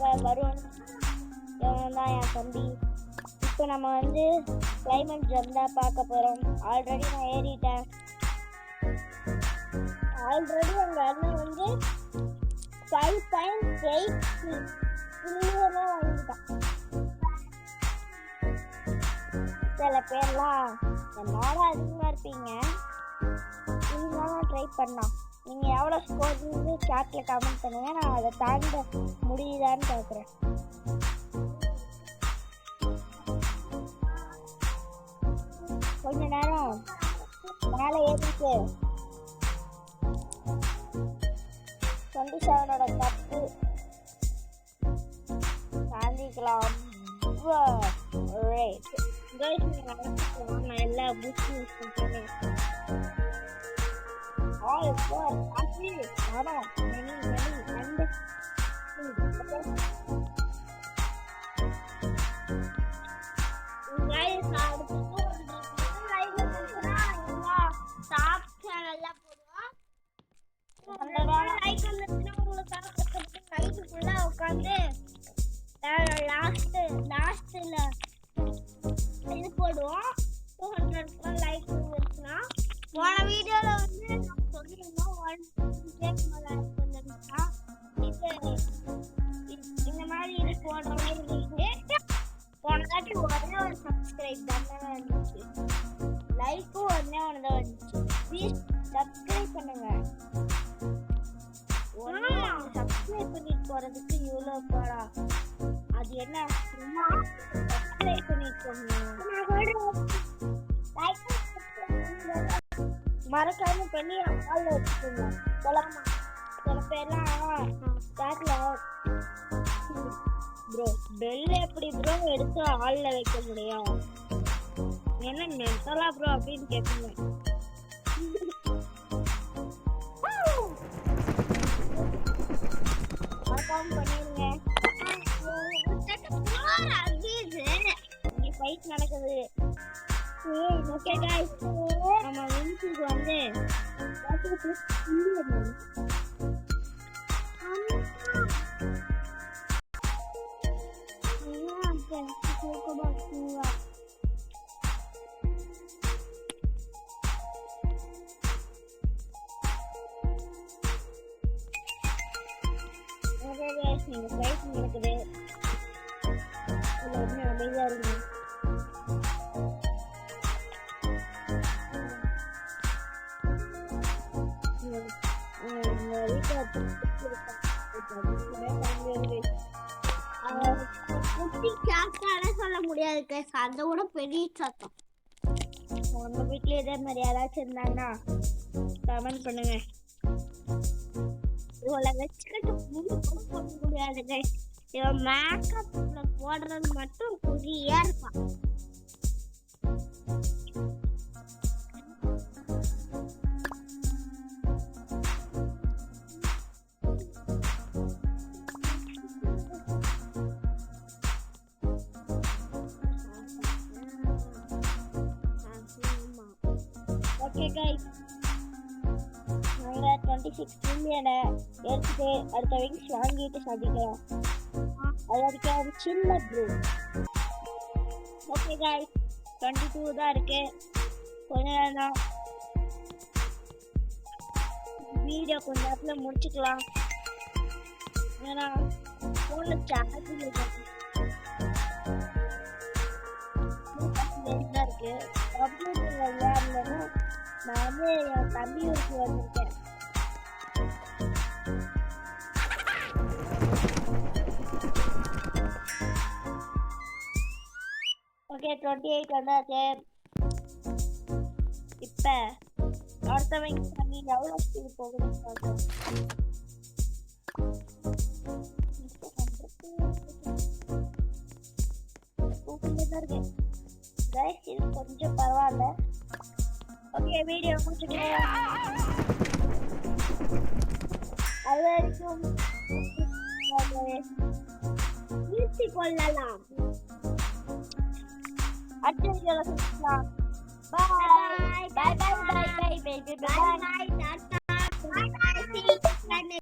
வருண் இவன் தான் என் தம்பி. இப்போ நம்ம வந்து கிளைமேட் ஜம்ப் தான் பார்க்க போகிறோம். ஆல்ரெடி நான் ஏறிட்டேன். ஆல்ரெடி எங்கள் அண்ணன் வந்து 5.8 மில்லியனாக வாங்கிட்டான். சில பேர்லாம் என்னோட அதிகமாக இருப்பீங்க, இருந்தாலும் ட்ரை பண்ணலாம். நீங்கள் எவ்வளோ ஸ்கோர் சாட்டில் கமெண்ட் பண்ணுங்க, நான் அதை தாண்ட முடியுதான்னு பார்க்குறேன். கொஞ்ச நேரம் மேலே ஏறிட்டு 27ஓட கப்பு தாண்டிக்கலாம். நான் எல்லா புக்ஸும் யூஸ் பண்ணுறேன். உட்காந்து லாஸ்ட்ல இது போடுவோம். 200 லைக் இருந்துச்சுன்னா போன வீடியோல வந்து நான் சொல்லியிருந்தோம் 1 லைக் பண்ணிருந்தா இந்த மாதிரி இது போடுற மாதிரி இருந்துச்சு. போன தாட்டி ஒரே ஒரு சப்ஸ்கிரைப் தானே வந்துச்சு, லைக்கும் ஒன்னே ஒன்று தான் வந்துச்சு. ப்ளீஸ் சப்ஸ்கிரைப் பண்ணுங்க. சப்ஸ்கிரைப் பண்ணிட்டு போறதுக்கு இவ்வளோ போடா, அது என்ன சும்மா சப்ஸ்கிரைப் பண்ணிக்கோங்க. மறக்காம பண்ணி ஆள் வச்சுக்கோங்க. போலாமா? சில பேர்லாம் பேக்ல ப்ரோ பெல் எப்படி ப்ரோ எடுத்து ஆள்ல வைக்க முடியும், என்ன மென்டலா ப்ரோ அப்படின்னு கேட்பீங்க. மறக்காம பண்ணிருங்க. இங்க ஃபைட் நடக்குது. ஓகே गाइस, நம்ம வின்ஸுக்கு வந்து நீங்க ஃபைட் நடக்குது, எல்லாருமே அமைதியா இருங்க. சொல்ல முடியாது, அதை விட பெரிய சத்தம். உங்க வீட்ல இதே மாதிரி யாராச்சும் இருந்தாங்கன்னா கமெண்ட் பண்ணுங்க. இவளை வச்சுக்கிட்டு போட முடியாதுங்க. இவன் மேக்கப்ல போடுறது மட்டும் புதியா இருப்பான். ஓகே गाइस, நாங்க 26 மில்லியன் எடுத்துட்டு அடுத்த விங்ஸ் வாங்கிட்டு சாதிக்கலாம். அது வரைக்கும் ஒரு சின்ன ப்ரோ. ஓகே गाइस, 22 தான் இருக்கு. கொஞ்ச நேரம் வீடியோ கொஞ்ச நேரத்துல முடிச்சுக்கலாம். ஏன்னா ஃபோன்ல சார்ஜ் இல்லை இருக்கு. கம்ப்யூட்டர்ல விளையாடலன்னா நான் வந்து என் தம்பி ஊருக்கு வந்திருக்கேன். ஓகே 28 வந்தாச்சு. இப்ப அடுத்தவங்க தண்ணி எவ்வளோ ஸ்பீட் போகுதுன்னு பார்க்கலாம். இருக்கு கைஸ், இது கொஞ்சம் பரவாயில்ல. ஓகே, வீடியோ முடிச்சுக்கிறேன். அது வரைக்கும் நிறுத்தி கொள்ளலாம். அடுத்த வீடியோல சந்திக்கலாம். பாய் பாய் பாய் பாய் பாய் பாய் பாய் பாய்.